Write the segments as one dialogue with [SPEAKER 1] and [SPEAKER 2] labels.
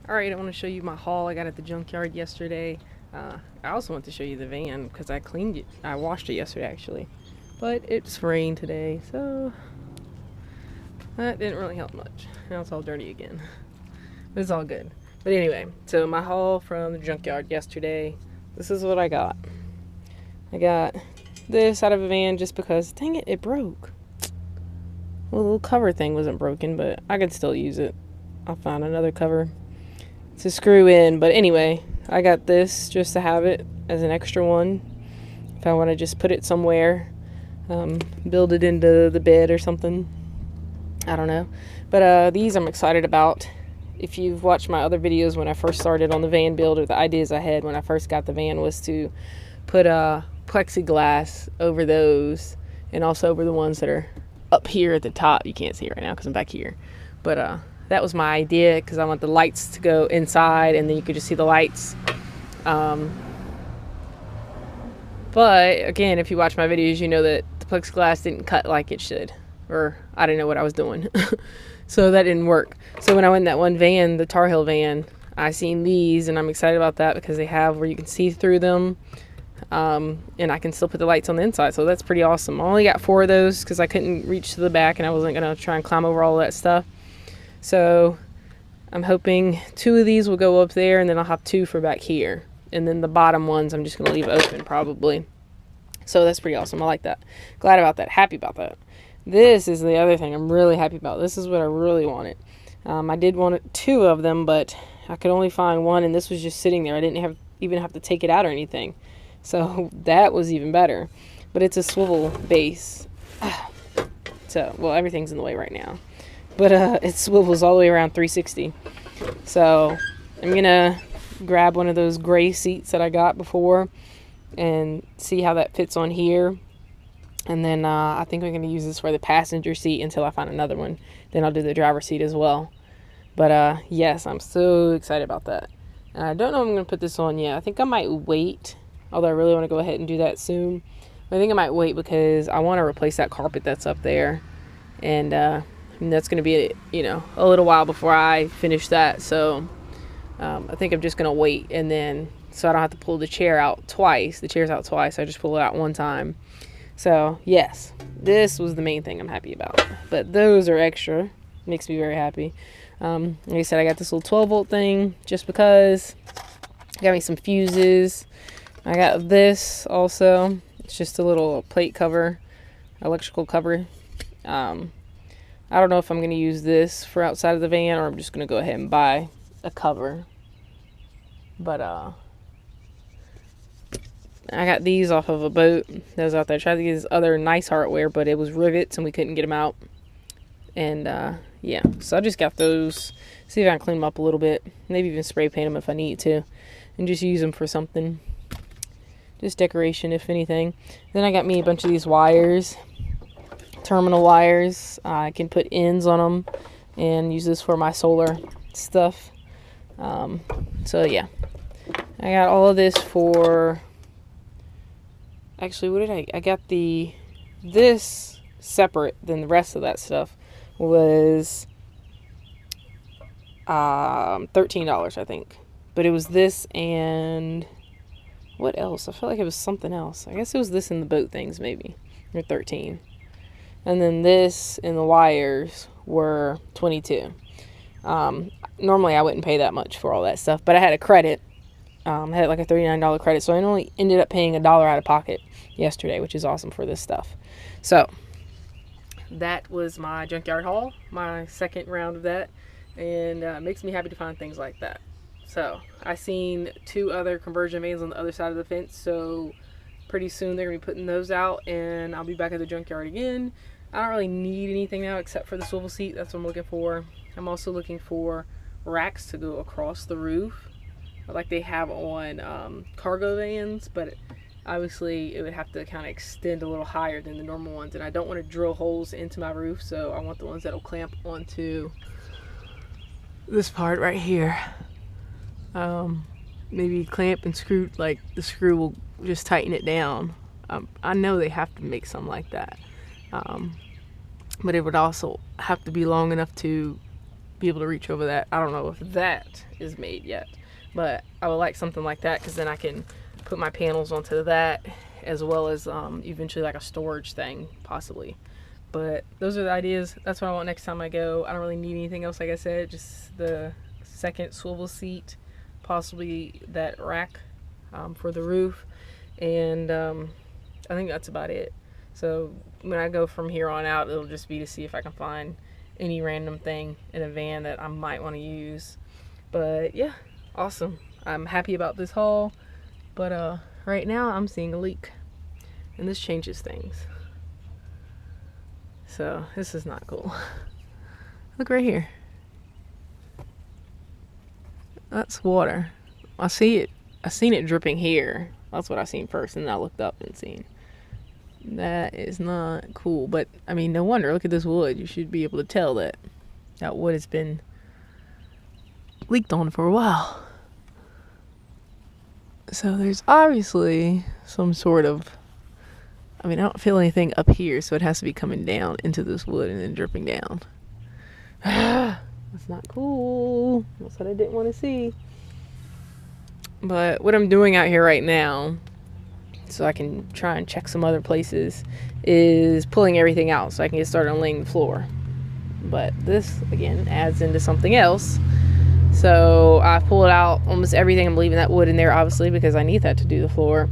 [SPEAKER 1] Alright, I want to show you my haul I got at the junkyard yesterday. I also want to show you the van because I cleaned it. I washed it yesterday actually. But it's rained today, so that didn't really help much. Now it's all dirty again. But it's all good. But anyway, so my haul from the junkyard yesterday, this is what I got. I got this out of a van just because, dang it, it broke. Well, the little cover thing wasn't broken, but I could still use it. I'll find another cover to screw in. But anyway, I got this just to have it as an extra one if I want to just put it somewhere, build it into the bed or something. I don't know. But these I'm excited about. If you've watched my other videos when I first started on the van build, or the ideas I had when I first got the van was to put plexiglass over those, and also over the ones that are up here at the top. You can't see it right now because I'm back here. But that was my idea because I want the lights to go inside and then you could just see the lights. But again, if you watch my videos, you know that the plexiglass didn't cut like it should, or I didn't know what I was doing. So that didn't work. So when I went in that one van, the Tar Heel van, I seen these and I'm excited about that because they have where you can see through them. And I can still put the lights on the inside, so that's pretty awesome. I only got 4 of those because I couldn't reach to the back and I wasn't going to try and climb over all that stuff. So I'm hoping 2 of these will go up there, and then I'll have 2 for back here. And then the bottom ones I'm just going to leave open probably. So that's pretty awesome. I like that. Glad about that. Happy about that. This is the other thing I'm really happy about. This is what I really wanted. I did want 2 of them, but I could only find 1, and this was just sitting there. I didn't even have to take it out or anything. So that was even better. But it's a swivel base. So, well, everything's in the way right now. But it swivels all the way around 360. So I'm going to grab one of those gray seats that I got before and see how that fits on here. And then I think I'm going to use this for the passenger seat until I find another one. Then I'll do the driver's seat as well. But yes, I'm so excited about that. And I don't know if I'm going to put this on yet. I think I might wait. Although I really want to go ahead and do that soon. But I think I might wait because I want to replace that carpet that's up there. And that's going to be, a little while before I finish that. So I think I'm just going to wait. And then, so I don't have to pull the chair out twice. The chair's out twice. I just pull it out one time. So, yes. This was the main thing I'm happy about. But those are extra. Makes me very happy. Like I said, I got this little 12-volt thing just because. Got me some fuses. I got this also. It's just a little plate cover, electrical cover. I don't know if I'm going to use this for outside of the van, or I'm just going to go ahead and buy a cover. But I got these off of a boat that was out there. I tried to get this other nice hardware, but it was rivets and we couldn't get them out. And yeah, so I just got those. See if I can clean them up a little bit. Maybe even spray paint them if I need to, and just use them for something. Just decoration, if anything. Then I got me a bunch of these wires, terminal wires. I can put ends on them and use this for my solar stuff. So yeah, I got all of this for. Actually, what did I got this separate than the rest of that stuff was $13, I think. But it was this and. What else? I felt like it was something else. I guess it was this and the boat things, maybe. Or 13. And then this and the wires were 22. Normally I wouldn't pay that much for all that stuff, but I had a credit. I had like a $39 credit, so I only ended up paying $1 out of pocket yesterday, which is awesome for this stuff. So that was my junkyard haul, my second round of that, and it makes me happy to find things like that. So I seen 2 other conversion vans on the other side of the fence, so pretty soon they're gonna be putting those out and I'll be back at the junkyard again. I don't really need anything now except for the swivel seat. That's what I'm looking for. I'm also looking for racks to go across the roof like they have on cargo vans, but obviously it would have to kind of extend a little higher than the normal ones, and I don't want to drill holes into my roof, so I want the ones that will clamp onto this part right here. Maybe clamp and screw, like the screw will just tighten it down. I know they have to make some like that, but it would also have to be long enough to be able to reach over that. I don't know if that is made yet, but I would like something like that, because then I can put my panels onto that, as well as eventually like a storage thing possibly. But those are the ideas. That's what I want next time I go. I don't really need anything else, like I said, just the second swivel seat, possibly that rack for the roof, and I think that's about it. So when I go from here on out, it'll just be to see if I can find any random thing in a van that I might want to use. But yeah, awesome. I'm happy about this haul, but right now I'm seeing a leak, and this changes things. So this is not cool. Look right here. That's water. I see it. I seen it dripping here. That's what I seen first, and then I looked up and seen. That is not cool. But I mean, no wonder. Look at this wood. You should be able to tell that wood has been leaked on for a while. So there's obviously some sort of, I mean, I don't feel anything up here, so it has to be coming down into this wood and then dripping down. That's not cool. That's what I didn't want to see. But what I'm doing out here right now, so I can try and check some other places, is pulling everything out so I can get started on laying the floor. But this, again, adds into something else. So I pulled out almost everything. I'm leaving that wood in there, obviously, because I need that to do the floor.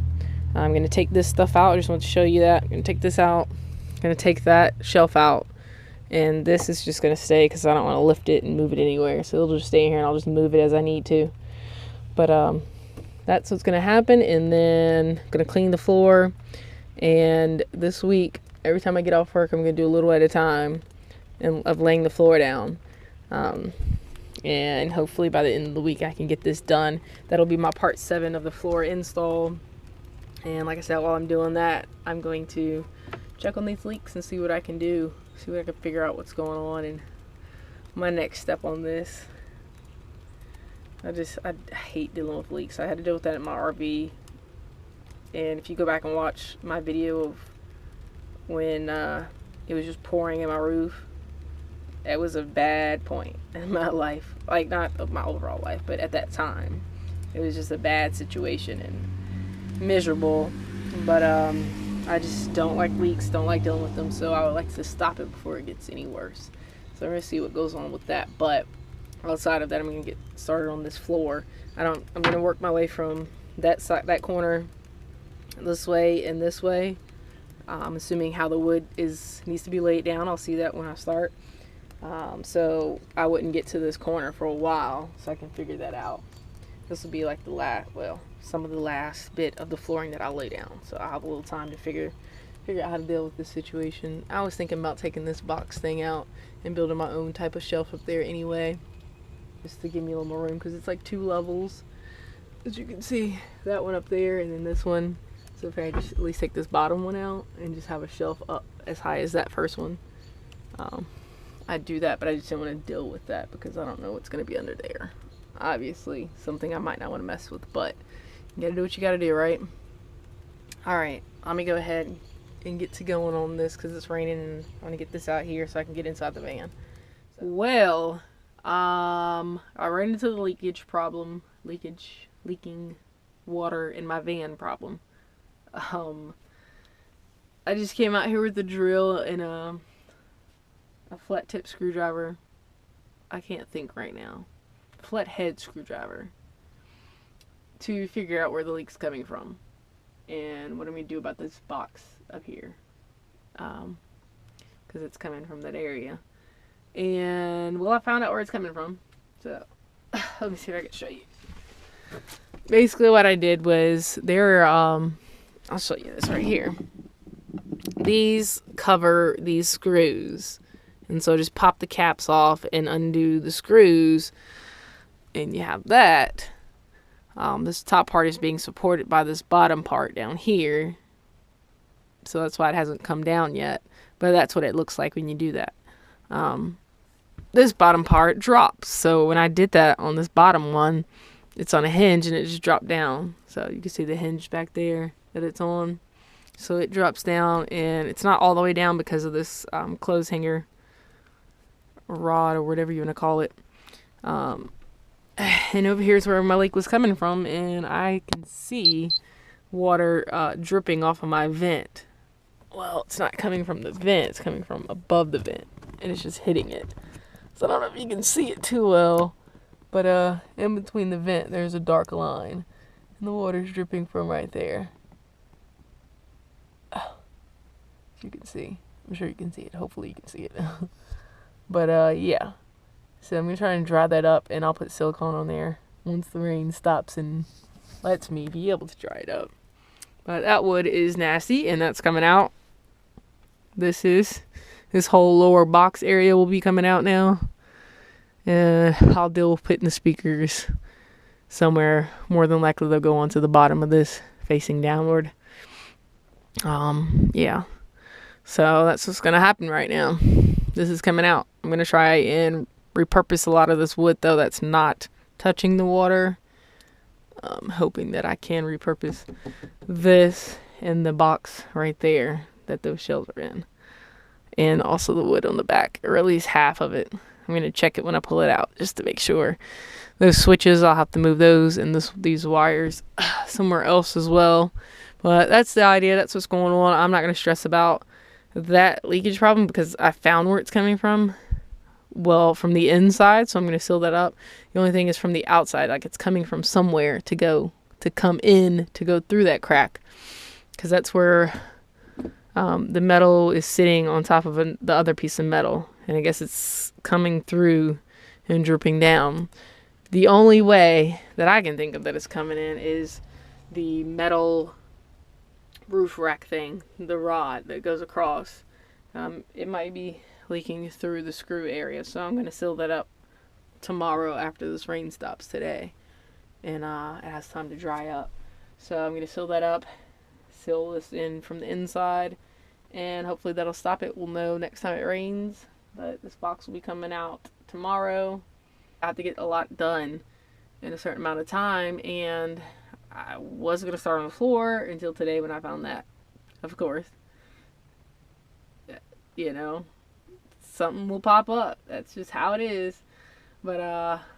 [SPEAKER 1] I'm going to take this stuff out. I just want to show you that. I'm going to take this out. I'm going to take that shelf out. And this is just going to stay because I don't want to lift it and move it anywhere. So it'll just stay in here, and I'll just move it as I need to. But that's what's going to happen. And then I'm going to clean the floor. And this week, every time I get off work, I'm going to do a little at a time of laying the floor down. And hopefully by the end of the week, I can get this done. That'll be my part 7 of the floor install. And like I said, while I'm doing that, I'm going to check on these leaks and see what I can do. See what I can figure out what's going on and my next step on this. I hate dealing with leaks. I had to deal with that in my RV. And if you go back and watch my video of when it was just pouring in my roof, that was a bad point in my life. Like, not of my overall life, but at that time. It was just a bad situation and miserable. But I just don't like leaks, don't like dealing with them, so I would like to stop it before it gets any worse. So I'm going to see what goes on with that. But outside of that, I'm going to get started on this floor. I'm going to work my way from that side, that corner, this way and this way. I'm assuming how the wood needs to be laid down. I'll see that when I start. So I wouldn't get to this corner for a while, so I can figure that out. This will be like some of the last bit of the flooring that I'll lay down. So I'll have a little time to figure out how to deal with this situation. I was thinking about taking this box thing out and building my own type of shelf up there anyway, just to give me a little more room, because it's like 2 levels, as you can see. That one up there, and then this one. So if I just at least take this bottom one out and just have a shelf up as high as that first one, I'd do that. But I just didn't want to deal with that because I don't know what's going to be under there. Obviously, something I might not want to mess with, but you gotta do what you gotta do, right? Alright, let me go ahead and get to going on this because it's raining, and I want to get this out here so I can get inside the van. Well, I ran into the leaking water in my van problem. I just came out here with the drill and a flat tip screwdriver. I can't think right now. Flat head screwdriver to figure out where the leak's coming from and what I'm going to do about this box up here, because it's coming from that area. And well, I found out where it's coming from, so let me see if I can show you. Basically what I did was I'll show you this right here. These cover these screws, and so just pop the caps off and undo the screws, and you have that. This top part is being supported by this bottom part down here, so that's why it hasn't come down yet, but that's what it looks like when you do that. This bottom part drops, so when I did that on this bottom one, it's on a hinge and it just dropped down, so you can see the hinge back there that it's on. So it drops down, and it's not all the way down because of this clothes hanger rod or whatever you want to call it. And over here's where my leak was coming from, and I can see water dripping off of my vent. Well, it's not coming from the vent, it's coming from above the vent, and it's just hitting it. So I don't know if you can see it too well, but in between the vent there's a dark line, and the water's dripping from right there. As you can see. I'm sure you can see it. Hopefully you can see it. But yeah. So I'm going to try and dry that up, and I'll put silicone on there once the rain stops and lets me be able to dry it up. But that wood is nasty, and that's coming out. This whole lower box area will be coming out now. And I'll deal with putting the speakers somewhere. More than likely they'll go onto the bottom of this, facing downward. Yeah. So that's what's going to happen right now. This is coming out. I'm going to try and repurpose a lot of this wood, though, that's not touching the water. Hoping that I can repurpose this and the box right there that those shelves are in. And also the wood on the back, or at least half of it. I'm going to check it when I pull it out, just to make sure. Those switches, I'll have to move those and these wires somewhere else as well. But that's the idea. That's what's going on. I'm not going to stress about that leakage problem because I found where it's coming from. Well, from the inside, so I'm going to seal that up. The only thing is from the outside, like it's coming from somewhere to come in, to go through that crack. Because that's where the metal is sitting on top of the other piece of metal. And I guess it's coming through and dripping down. The only way that I can think of that it's coming in is the metal roof rack thing, the rod that goes across. It might be leaking through the screw area, so I'm going to seal that up tomorrow after this rain stops today, and it has time to dry up. So I'm going to seal that up, seal this in from the inside, and hopefully that'll stop it. We'll know next time it rains, but this box will be coming out tomorrow. I have to get a lot done in a certain amount of time, and I was going to start on the floor until today when I found that. Of course, you know, something will pop up. That's just how it is. But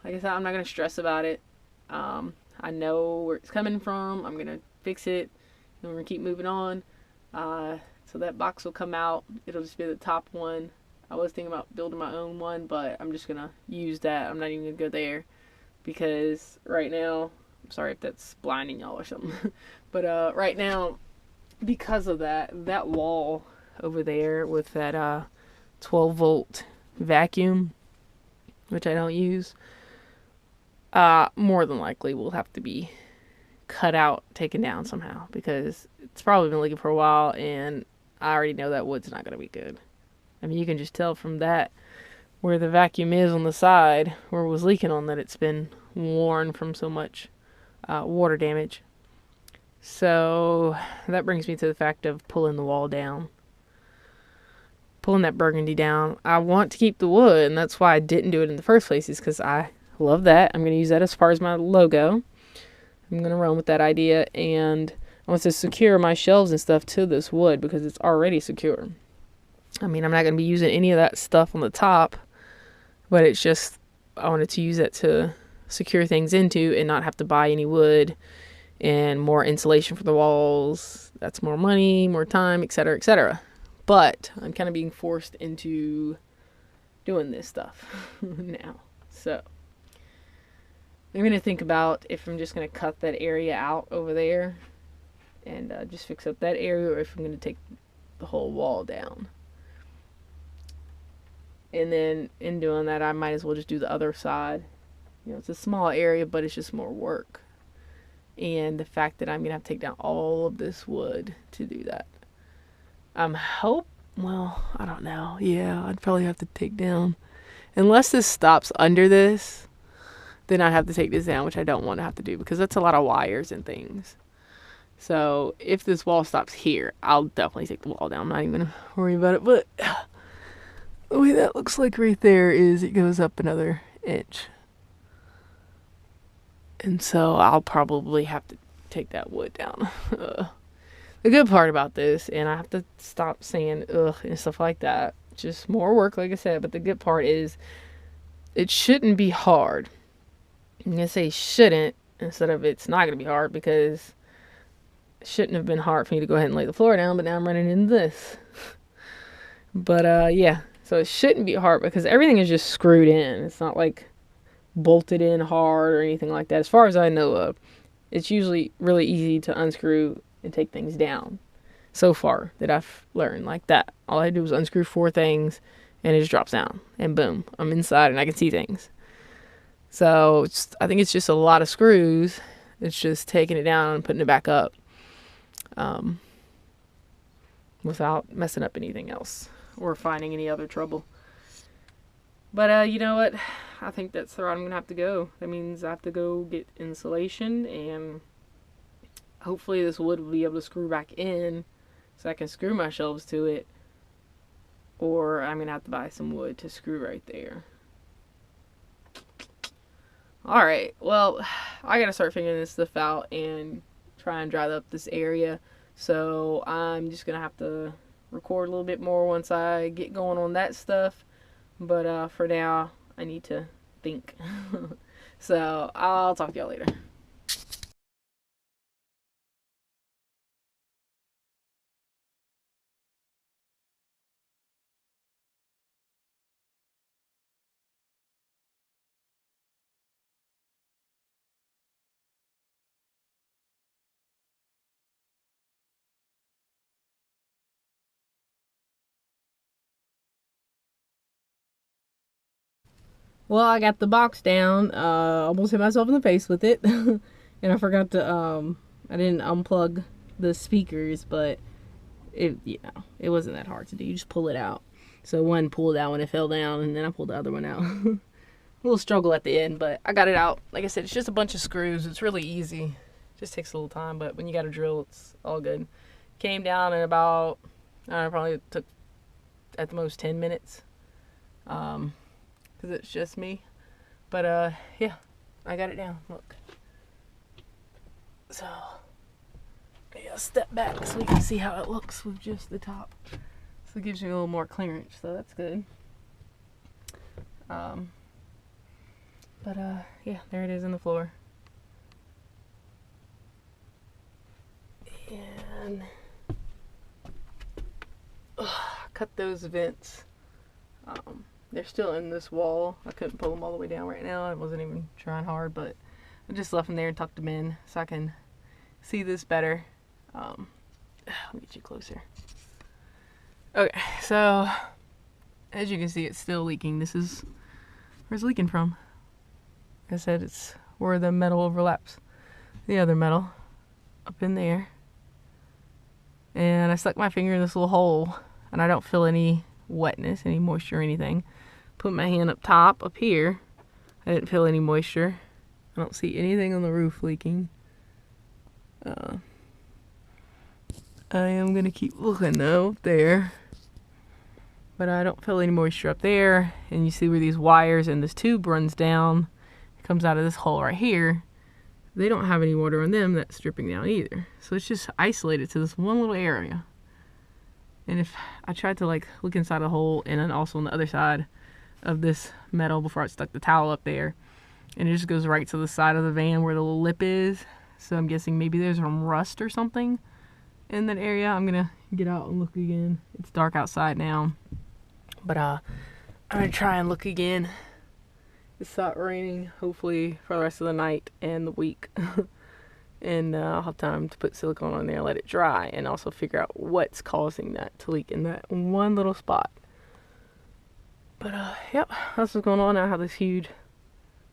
[SPEAKER 1] like I said, I'm not going to stress about it. I know where it's coming from. I'm going to fix it, and we're going to keep moving on. So that box will come out. It'll just be the top one. I was thinking about building my own one, but I'm just going to use that. I'm not even going to go there because right now, I'm sorry if that's blinding y'all or something. But right now, because of that wall over there with that 12 volt vacuum, which I don't use, more than likely will have to be cut out, taken down somehow, because it's probably been leaking for a while, and I already know that wood's not going to be good. I mean, you can just tell from that where the vacuum is on the side where it was leaking on that it's been worn from so much water damage. So that brings me to the fact of pulling the wall down, pulling that burgundy down. I want to keep the wood, and that's why I didn't do it in the first place, is because I love that. I'm going to use that as far as my logo. I'm going to run with that idea, and I want to secure my shelves and stuff to this wood because it's already secure. I mean, I'm not going to be using any of that stuff on the top, but it's just, I wanted to use it to secure things into and not have to buy any wood and more insulation for the walls. That's more money, more time, etc., etc. But I'm kind of being forced into doing this stuff now. So I'm going to think about if I'm just going to cut that area out over there and just fix up that area, or if I'm going to take the whole wall down. And then in doing that, I might as well just do the other side. You know, it's a small area, but it's just more work. And the fact that I'm going to have to take down all of this wood to do that. Well, I don't know. Yeah, I'd probably have to take down. Unless this stops under this, then I'd have to take this down, which I don't want to have to do because that's a lot of wires and things. So if this wall stops here, I'll definitely take the wall down. I'm not even going to worry about it. But the way that looks like right there is it goes up another inch. And so I'll probably have to take that wood down. The good part about this, and I have to stop saying ugh and stuff like that, just more work, like I said, but the good part is it shouldn't be hard. I'm going to say shouldn't instead of it's not going to be hard, because it shouldn't have been hard for me to go ahead and lay the floor down, but now I'm running into this. But yeah, so it shouldn't be hard because everything is just screwed in. It's not like bolted in hard or anything like that. As far as I know of, it's usually really easy to unscrew and take things down. So far that I've learned like that. All I do is unscrew 4 things and it just drops down and boom, I'm inside and I can see things. So I think it's just a lot of screws. It's just taking it down and putting it back up without messing up anything else or finding any other trouble. But you know what? I think that's the route I'm going to have to go. That means I have to go get insulation, and hopefully this wood will be able to screw back in so I can screw my shelves to it. Or I'm going to have to buy some wood to screw right there. Alright, well, I got to start figuring this stuff out and try and dry up this area. So I'm just going to have to record a little bit more once I get going on that stuff. But for now, I need to think. So I'll talk to y'all later. Well, I got the box down, almost hit myself in the face with it, and I forgot to, I didn't unplug the speakers, but it wasn't that hard to do. You just pull it out. So one pulled out when it fell down, and then I pulled the other one out. A little struggle at the end, but I got it out. Like I said, it's just a bunch of screws. It's really easy. It just takes a little time, but when you got a drill, it's all good. Came down in about, I don't know, probably took at the most 10 minutes. Because it's just me. But yeah, I got it down. Look. So maybe I'll step back so we can see how it looks with just the top. So it gives me a little more clearance, so that's good. Yeah, there it is in the floor. And cut those vents. They're still in this wall. I couldn't pull them all the way down right now. I wasn't even trying hard, but I just left them there and tucked them in so I can see this better. Let me get you closer. Okay, so as you can see, it's still leaking. This is where it's leaking from. Like I said, it's where the metal overlaps the other metal up in there. And I stuck my finger in this little hole, and I don't feel any wetness, any moisture or anything. Put my hand up top, up here. I didn't feel any moisture. I don't see anything on the roof leaking. I am going to keep looking though, up there. But I don't feel any moisture up there. And you see where these wires and this tube runs down. It comes out of this hole right here. They don't have any water on them that's dripping down either. So it's just isolated to this one little area. And if I tried to like look inside the hole and then also on the other side of this metal before I stuck the towel up there, and it just goes right to the side of the van where the little lip is. So I'm guessing maybe there's some rust or something in that area. I'm gonna get out and look again. It's dark outside now, but I'm gonna try and look again. It's not raining hopefully for the rest of the night and the week. And I'll have time to put silicone on there and let it dry, and also figure out what's causing that to leak in that one little spot. But yep, that's what's going on. I have this huge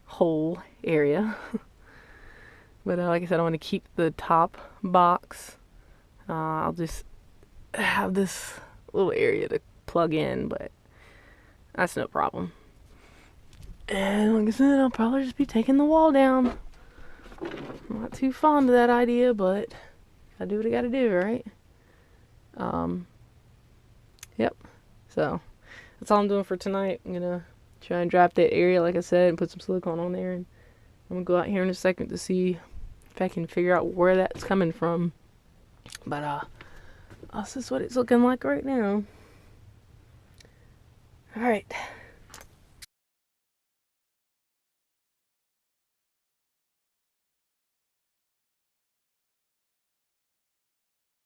[SPEAKER 1] hole area. But like I said, I want to keep the top box. I'll just have this little area to plug in, but that's no problem. And like I said, I'll probably just be taking the wall down. I'm not too fond of that idea, but I do what I gotta do, right? Yep. So that's all I'm doing for tonight. I'm gonna try and drop that area, like I said, and put some silicone on there. And I'm gonna go out here in a second to see if I can figure out where that's coming from. But this is what it's looking like right now. All right.